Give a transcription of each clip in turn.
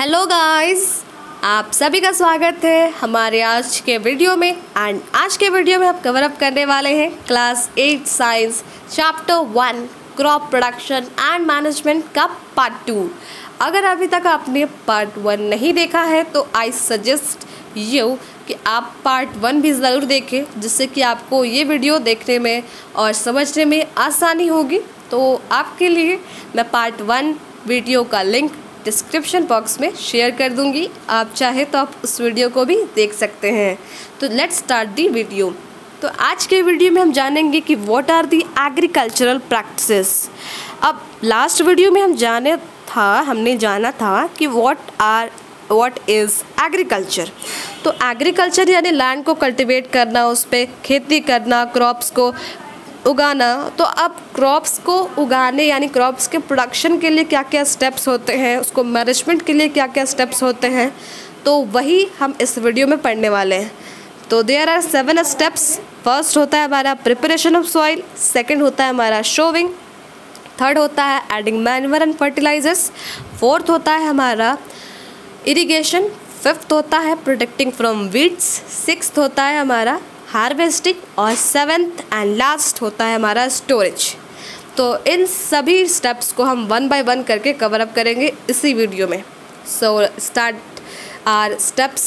Hello guys, आप सभी का स्वागत है हमारे आज के वीडियो में। एंड आज के वीडियो में हम कवर अप करने वाले हैं class 8 science chapter 1 crop production and management का पार्ट 2। अगर अभी तक आपने पार्ट 1 नहीं देखा है तो आई सजेस्ट यू कि आप पार्ट 1 भी ज़रूर देखें, जिससे कि आपको ये वीडियो देखने में और समझने में आसानी होगी। तो आपके लिए मैं पार्ट 1 वीडियो का लिंक डिस्क्रिप्शन बॉक्स में शेयर कर दूंगी, आप चाहे तो आप उस वीडियो को भी देख सकते हैं। तो लेट्स स्टार्ट दी वीडियो। तो आज के वीडियो में हम जानेंगे कि what are the agricultural practices. अब लास्ट वीडियो में हमने जाना था कि व्हाट इज़ एग्रीकल्चर। तो एग्रीकल्चर यानी लैंड को कल्टीवेट करना, उस पर खेती करना, क्रॉप्स को उगाना। तो अब क्रॉप्स को उगाने यानी क्रॉप्स के प्रोडक्शन के लिए क्या क्या स्टेप्स होते हैं, उसको मैनेजमेंट के लिए क्या क्या स्टेप्स होते हैं, तो वही हम इस वीडियो में पढ़ने वाले हैं। तो देयर आर 7 स्टेप्स। फर्स्ट होता है हमारा प्रिपरेशन ऑफ सॉइल, सेकंड होता है हमारा शोविंग, थर्ड होता है adding manure and fertilizers, fourth होता है हमारा इरिगेशन, फिफ्थ होता है प्रोटेक्टिंग फ्रॉम वीड्स, सिक्स्थ होता है हमारा हार्वेस्टिंग और सेवेंथ एंड लास्ट होता है हमारा स्टोरेज। तो इन सभी स्टेप्स को हम 1 बाय 1 करके कवर अप करेंगे इसी वीडियो में। So start our steps.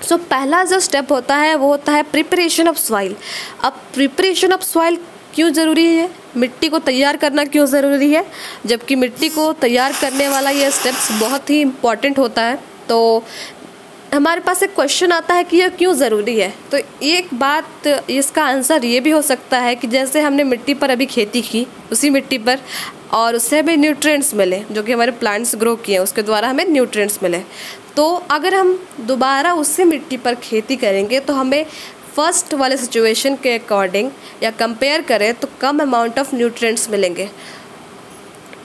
So पहला जो स्टेप होता है वो होता है प्रिपरेशन ऑफ सॉइल। अब प्रिपरेशन ऑफ सॉइल क्यों ज़रूरी है, मिट्टी को तैयार करना क्यों ज़रूरी है, जबकि मिट्टी को तैयार करने वाला ये स्टेप्स बहुत ही इम्पॉर्टेंट होता है। तो हमारे पास एक क्वेश्चन आता है कि यह क्यों ज़रूरी है। तो एक बात, इसका आंसर ये भी हो सकता है कि जैसे हमने मिट्टी पर अभी खेती की, उसी मिट्टी पर, और उससे हमें न्यूट्रिएंट्स मिले जो कि हमारे प्लांट्स ग्रो किए, उसके द्वारा हमें न्यूट्रिएंट्स मिले। तो अगर हम दोबारा उसी मिट्टी पर खेती करेंगे तो हमें फर्स्ट वाले सिचुएशन के अकॉर्डिंग या कंपेयर करें तो कम अमाउंट ऑफ न्यूट्रिएंट्स मिलेंगे।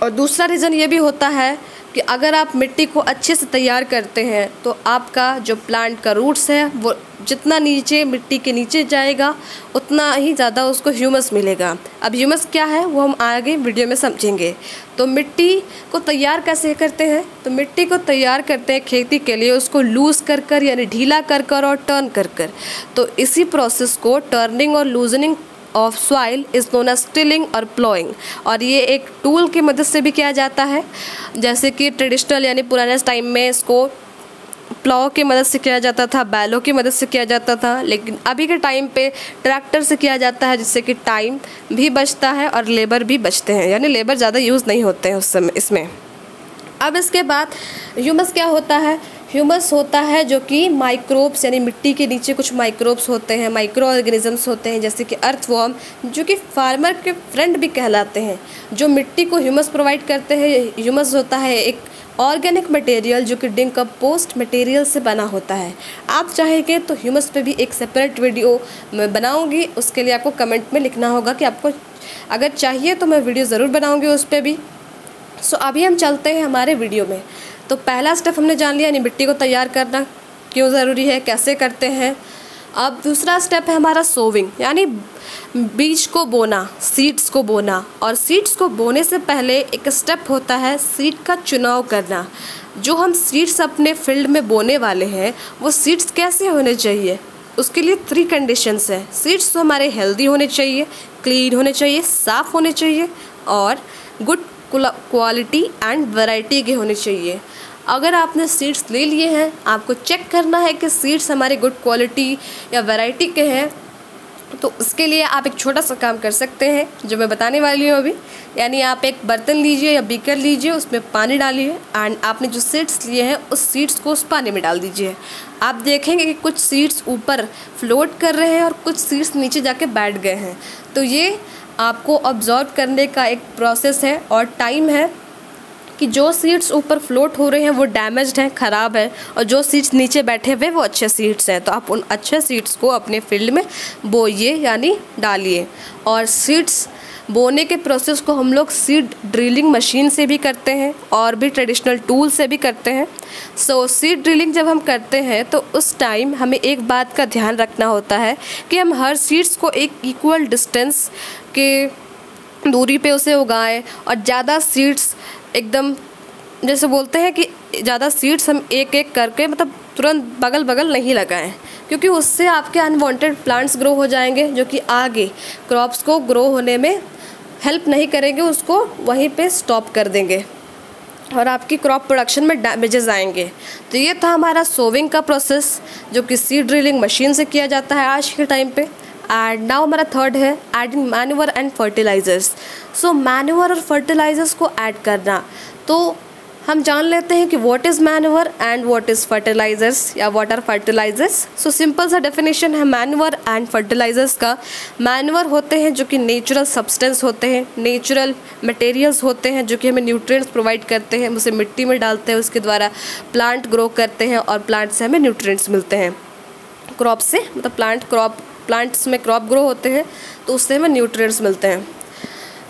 और दूसरा रीज़न ये भी होता है कि अगर आप मिट्टी को अच्छे से तैयार करते हैं तो आपका जो प्लांट का रूट्स है वो जितना नीचे मिट्टी के नीचे जाएगा उतना ही ज़्यादा उसको ह्यूमस मिलेगा। अब ह्यूमस क्या है वो हम आगे वीडियो में समझेंगे। तो मिट्टी को तैयार कैसे करते हैं, तो मिट्टी को तैयार करते हैं खेती के लिए उसको लूज़ कर कर यानी ढीला कर कर और टर्न कर कर। तो इसी प्रोसेस को टर्निंग और loosening of soil is known as tilling और प्लॉइंग। और ये एक टूल की मदद से भी किया जाता है, जैसे कि ट्रेडिशनल यानी पुराने टाइम में इसको प्लॉ की मदद से किया जाता था, बैलों की मदद से किया जाता था, लेकिन अभी के टाइम पे ट्रैक्टर से किया जाता है, जिससे कि टाइम भी बचता है और लेबर भी बचते हैं, यानी लेबर ज़्यादा यूज़ नहीं होते हैं उस समय इसमें। अब इसके बाद ह्यूमस क्या होता है, ह्यूमस होता है जो कि माइक्रोब्स यानी मिट्टी के नीचे कुछ माइक्रोब्स होते हैं, माइक्रो ऑर्गेनिजम्स होते हैं, जैसे कि अर्थवॉर्म, जो कि फार्मर के फ्रेंड भी कहलाते हैं, जो मिट्टी को ह्यूमस प्रोवाइड करते हैं। ह्यूमस होता है एक ऑर्गेनिक मटेरियल जो कि डिकम्पोज्ड मटेरियल से बना होता है। आप चाहेंगे तो ह्यूमस पे भी एक सेपरेट वीडियो मैं बनाऊंगी, उसके लिए आपको कमेंट में लिखना होगा कि आपको अगर चाहिए तो मैं वीडियो ज़रूर बनाऊंगी उस पर भी। सो अभी हम चलते हैं हमारे वीडियो में। तो पहला स्टेप हमने जान लिया यानी मिट्टी को तैयार करना क्यों ज़रूरी है, कैसे करते हैं। अब दूसरा स्टेप है हमारा सोविंग यानी बीज को बोना, सीड्स को बोना। और सीड्स को बोने से पहले एक स्टेप होता है सीड का चुनाव करना। जो हम सीड्स अपने फील्ड में बोने वाले हैं वो सीड्स कैसे होने चाहिए, उसके लिए 3 कंडीशंस हैं। सीड्स तो हमारे हेल्दी होने चाहिए, क्लीन होने चाहिए, साफ़ होने चाहिए और गुड क्वालिटी एंड वैरायटी के होने चाहिए। अगर आपने सीड्स ले लिए हैं, आपको चेक करना है कि सीड्स हमारे गुड क्वालिटी या वैरायटी के हैं, तो उसके लिए आप एक छोटा सा काम कर सकते हैं जो मैं बताने वाली हूँ अभी। यानी आप एक बर्तन लीजिए या बीकर लीजिए, उसमें पानी डालिए एंड आपने जो सीड्स लिए हैं उस सीड्स को उस पानी में डाल दीजिए। आप देखेंगे कि कुछ सीड्स ऊपर फ्लोट कर रहे हैं और कुछ सीड्स नीचे जाके बैठ गए हैं। तो ये आपको ऑब्जर्व करने का एक प्रोसेस है और टाइम है कि जो सीड्स ऊपर फ्लोट हो रहे हैं वो डैमेज्ड हैं, ख़राब है, और जो सीड्स नीचे बैठे हुए वो अच्छे सीड्स हैं। तो आप उन अच्छे सीड्स को अपने फील्ड में बोइए यानी डालिए। और सीड्स बोने के प्रोसेस को हम लोग सीड ड्रिलिंग मशीन से भी करते हैं और भी ट्रेडिशनल टूल से भी करते हैं। सो सीड ड्रिलिंग जब हम करते हैं तो उस टाइम हमें एक बात का ध्यान रखना होता है कि हम हर सीड्स को एक इक्वल डिस्टेंस के दूरी पे उसे उगाएं और ज़्यादा सीड्स एकदम जैसे बोलते हैं कि ज़्यादा सीड्स हम एक एक करके मतलब तुरंत बगल बगल नहीं लगाएं, क्योंकि उससे आपके अनवांटेड प्लांट्स ग्रो हो जाएंगे जो कि आगे क्रॉप्स को ग्रो होने में हेल्प नहीं करेंगे, उसको वहीं पे स्टॉप कर देंगे और आपकी क्रॉप प्रोडक्शन में डैमेजेस आएंगे। तो ये था हमारा सोविंग का प्रोसेस जो कि सीड ड्रिलिंग मशीन से किया जाता है आज के टाइम पे। एंड नाउ हमारा थर्ड है adding manure and fertilizers. So manure और फर्टिलाइजर्स को ऐड करना, तो हम जान लेते हैं कि what is manure and what is fertilizers या what are fertilizers. So simple सा डेफिनेशन है मैन्योर एंड फर्टिलाइजर्स का। मैन्योर होते हैं जो कि नेचुरल सब्सटेंस होते हैं, नेचुरल मटेरियल्स होते हैं जो कि हमें न्यूट्रिएंट्स प्रोवाइड करते हैं, हम उसे मिट्टी में डालते हैं, उसके द्वारा प्लांट ग्रो करते हैं और प्लांट से हमें न्यूट्रिएंट्स मिलते हैं। क्रॉप से मतलब प्लांट्स में क्रॉप ग्रो होते हैं तो उससे हमें न्यूट्रिएंट्स मिलते हैं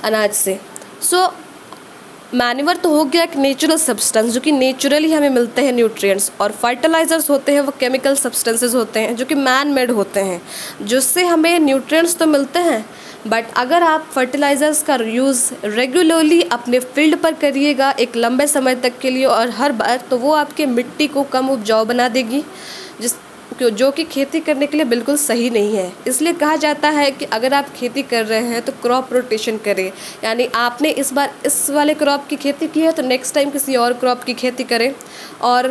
अनाज से। सो मैन्योर तो हो गया एक नेचुरल सब्सटेंस जो कि नेचुरली हमें मिलते हैं न्यूट्रिएंट्स, और फर्टिलाइजर्स होते हैं वो केमिकल सब्सटेंसेस होते हैं जो कि मैन मेड होते हैं, जिससे हमें न्यूट्रिएंट्स तो मिलते हैं, बट अगर आप फर्टिलाइजर्स का यूज़ रेगुलरली अपने फील्ड पर करिएगा एक लंबे समय तक के लिए और हर बार, तो वो आपके मिट्टी को कम उपजाऊ बना देगी, जो कि खेती करने के लिए बिल्कुल सही नहीं है। इसलिए कहा जाता है कि अगर आप खेती कर रहे हैं तो क्रॉप रोटेशन करें, यानी आपने इस बार इस वाले क्रॉप की खेती की है तो नेक्स्ट टाइम किसी और क्रॉप की खेती करें, और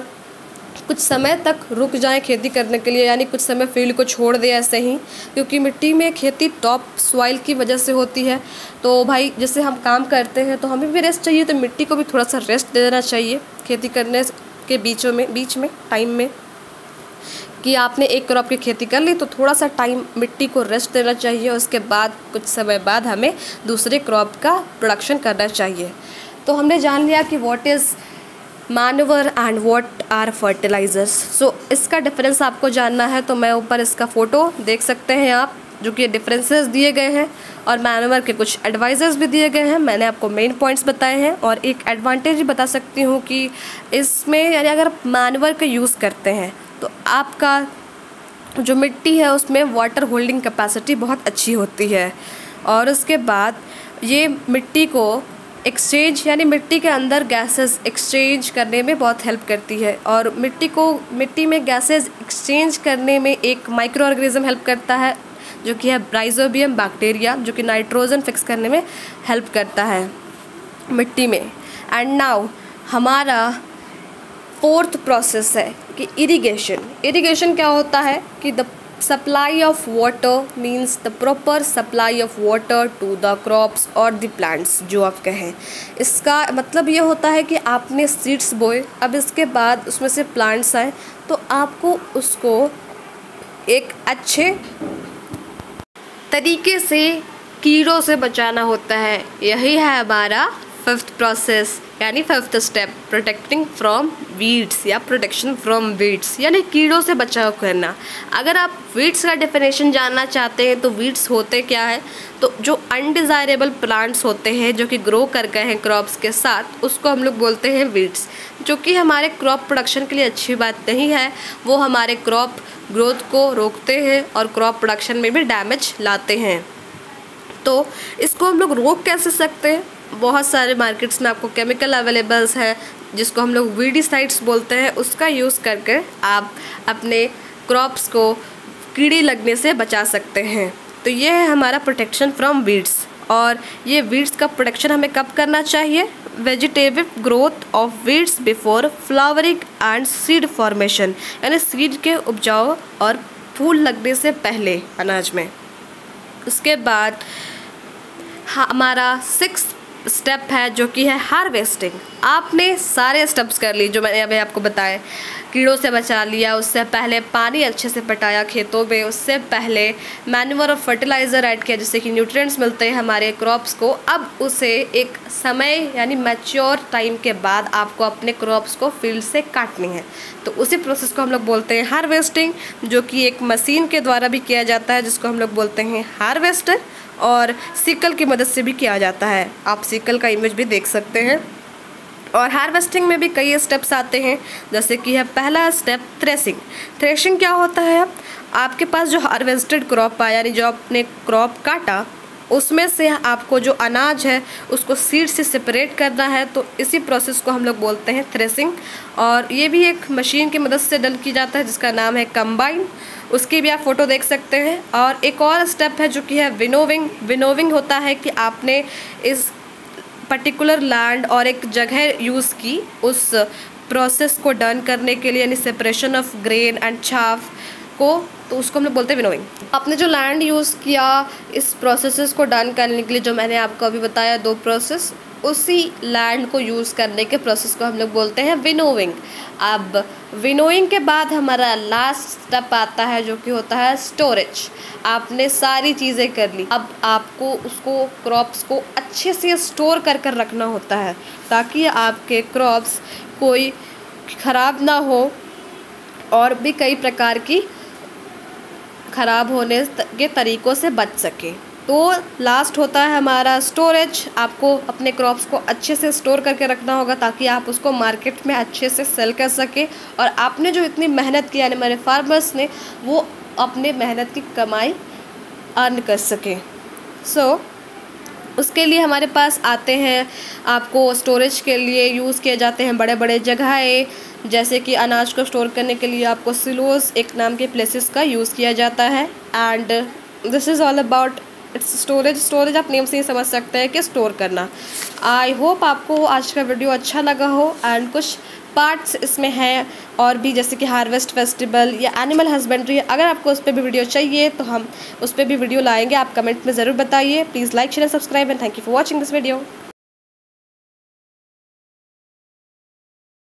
कुछ समय तक रुक जाएं खेती करने के लिए, यानी कुछ समय फील्ड को छोड़ दें ऐसे ही, क्योंकि मिट्टी में खेती टॉप सॉइल की वजह से होती है। तो भाई जैसे हम काम करते हैं तो हमें भी रेस्ट चाहिए, तो मिट्टी को भी थोड़ा सा रेस्ट दे देना चाहिए खेती करने के बीच में टाइम में, कि आपने एक क्रॉप की खेती कर ली तो थोड़ा सा टाइम मिट्टी को रेस्ट देना चाहिए, उसके बाद कुछ समय बाद हमें दूसरे क्रॉप का प्रोडक्शन करना चाहिए। तो हमने जान लिया कि what is manure and what are fertilizers. So इसका डिफरेंस आपको जानना है तो मैं ऊपर इसका फ़ोटो देख सकते हैं आप, जो कि डिफरेंसेस दिए गए हैं और मैन्योर के कुछ एडवाइजर्स भी दिए गए हैं। मैंने आपको मेन पॉइंट्स बताए हैं और एक एडवांटेज भी बता सकती हूँ कि इसमें यानी अगर आप मैन्योर का यूज़ करते हैं तो आपका जो मिट्टी है उसमें वाटर होल्डिंग कैपेसिटी बहुत अच्छी होती है, और उसके बाद ये मिट्टी को एक्सचेंज यानी मिट्टी के अंदर गैसेस एक्सचेंज करने में बहुत हेल्प करती है, और मिट्टी में गैसेस एक्सचेंज करने में एक माइक्रो ऑर्गेनिज्म हेल्प करता है जो कि है राइजोबियम बैक्टीरिया, जो कि नाइट्रोजन फिक्स करने में हेल्प करता है मिट्टी में। एंड नाउ हमारा फोर्थ प्रोसेस है कि इरिगेशन क्या होता है कि the supply of water means the proper supply of water to the crops और द प्लांट्स, जो आप कहें। इसका मतलब ये होता है कि आपने सीड्स बोए, अब इसके बाद उसमें से प्लांट्स आए तो आपको उसको एक अच्छे तरीके से कीड़ों से बचाना होता है। यही है हमारा फिफ्थ प्रोसेस यानी fifth step, protecting from weeds या प्रोटेक्शन फ्रॉम वीड्स, यानी कीड़ों से बचाव करना। अगर आप वीड्स का डेफिनेशन जानना चाहते हैं तो वीड्स होते क्या है, तो जो अनडिज़ायरेबल प्लांट्स होते हैं जो कि ग्रो कर गए हैं क्रॉप्स के साथ, उसको हम लोग बोलते हैं वीड्स, जो कि हमारे क्रॉप प्रोडक्शन के लिए अच्छी बात नहीं है। वो हमारे क्रॉप ग्रोथ को रोकते हैं और क्रॉप प्रोडक्शन में भी डैमेज लाते हैं। तो इसको हम लोग रोक कैसे सकते हैं? बहुत सारे मार्केट्स में आपको केमिकल अवेलेबल्स है जिसको हम लोग वीडिसाइड्स बोलते हैं, उसका यूज़ करके आप अपने क्रॉप्स को कीड़ी लगने से बचा सकते हैं। तो ये है हमारा प्रोटेक्शन फ्रॉम वीड्स। और ये वीड्स का प्रोटेक्शन हमें कब करना चाहिए? Vegetative growth of weeds before flowering and seed formation, यानी सीड के उपजाऊ और फूल लगने से पहले अनाज में। उसके बाद हमारा सिक्स्थ स्टेप है जो कि है हार्वेस्टिंग। आपने सारे स्टेप्स कर लिए जो मैंने अभी आपको बताए, कीड़ों से बचा लिया, उससे पहले पानी अच्छे से पटाया खेतों में, उससे पहले मैन्योर और फर्टिलाइज़र ऐड किया जिससे कि न्यूट्रिएंट्स मिलते हैं हमारे क्रॉप्स को। अब उसे एक समय यानी मैच्योर टाइम के बाद आपको अपने क्रॉप्स को फील्ड से काटनी है, तो उसी प्रोसेस को हम लोग बोलते हैं हार्वेस्टिंग, जो कि एक मशीन के द्वारा भी किया जाता है जिसको हम लोग बोलते हैं हार्वेस्टर, और सिकल की मदद से भी किया जाता है। आप सिकल का इमेज भी देख सकते हैं। और हार्वेस्टिंग में भी कई स्टेप्स आते हैं, जैसे कि है पहला स्टेप थ्रेशिंग। थ्रेशिंग क्या होता है? आपके पास जो हार्वेस्टेड क्रॉप आया यानी जो आपने क्रॉप काटा उसमें से आपको जो अनाज है उसको सीड से सेपरेट करना है। तो इसी प्रोसेस को हम लोग बोलते हैं थ्रेसिंग, और ये भी एक मशीन की मदद से डन की जाता है जिसका नाम है कंबाइन। उसकी भी आप फ़ोटो देख सकते हैं। और एक और स्टेप है जो कि है विनोविंग। विनोविंग होता है कि आपने इस पर्टिकुलर लैंड और एक जगह यूज़ की उस प्रोसेस को डन करने के लिए, यानी separation of grain and chaff को, तो उसको हम लोग बोलते हैं विनोइंग। आपने जो लैंड यूज़ किया इस प्रोसेस को डन करने के लिए, जो मैंने आपको अभी बताया 2 प्रोसेस, उसी लैंड को यूज़ करने के प्रोसेस को हम लोग बोलते हैं विनोइंग। अब विनोइंग के बाद हमारा लास्ट स्टेप आता है जो कि होता है स्टोरेज। आपने सारी चीज़ें कर ली, अब आपको उसको क्रॉप्स को अच्छे से स्टोर कर कर रखना होता है ताकि आपके क्रॉप्स कोई ख़राब ना हो और भी कई प्रकार की ख़राब होने के तरीक़ों से बच सके। तो लास्ट होता है हमारा स्टोरेज। आपको अपने क्रॉप्स को अच्छे से स्टोर करके रखना होगा ताकि आप उसको मार्केट में अच्छे से सेल कर सके और आपने जो इतनी मेहनत की, यानी हमारे फार्मर्स ने, वो अपने मेहनत की कमाई अर्न कर सके। उसके लिए हमारे पास आते हैं, आपको स्टोरेज के लिए यूज़ किए जाते हैं बड़े बड़े जगहें, जैसे कि अनाज को स्टोर करने के लिए आपको सिलोस एक नाम के प्लेसेस का यूज़ किया जाता है। And this is all about it's storage आप नेम से ही समझ सकते हैं कि स्टोर करना। आई होप आपको आज का वीडियो अच्छा लगा हो। एंड कुछ पार्ट्स इसमें हैं और भी, जैसे कि हार्वेस्ट फेस्टिवल या एनिमल हस्बेंड्री। अगर आपको उस पर भी वीडियो चाहिए तो हम उस पर भी वीडियो लाएंगे। आप कमेंट में ज़रूर बताइए। Please like share subscribe and thank you for watching this video.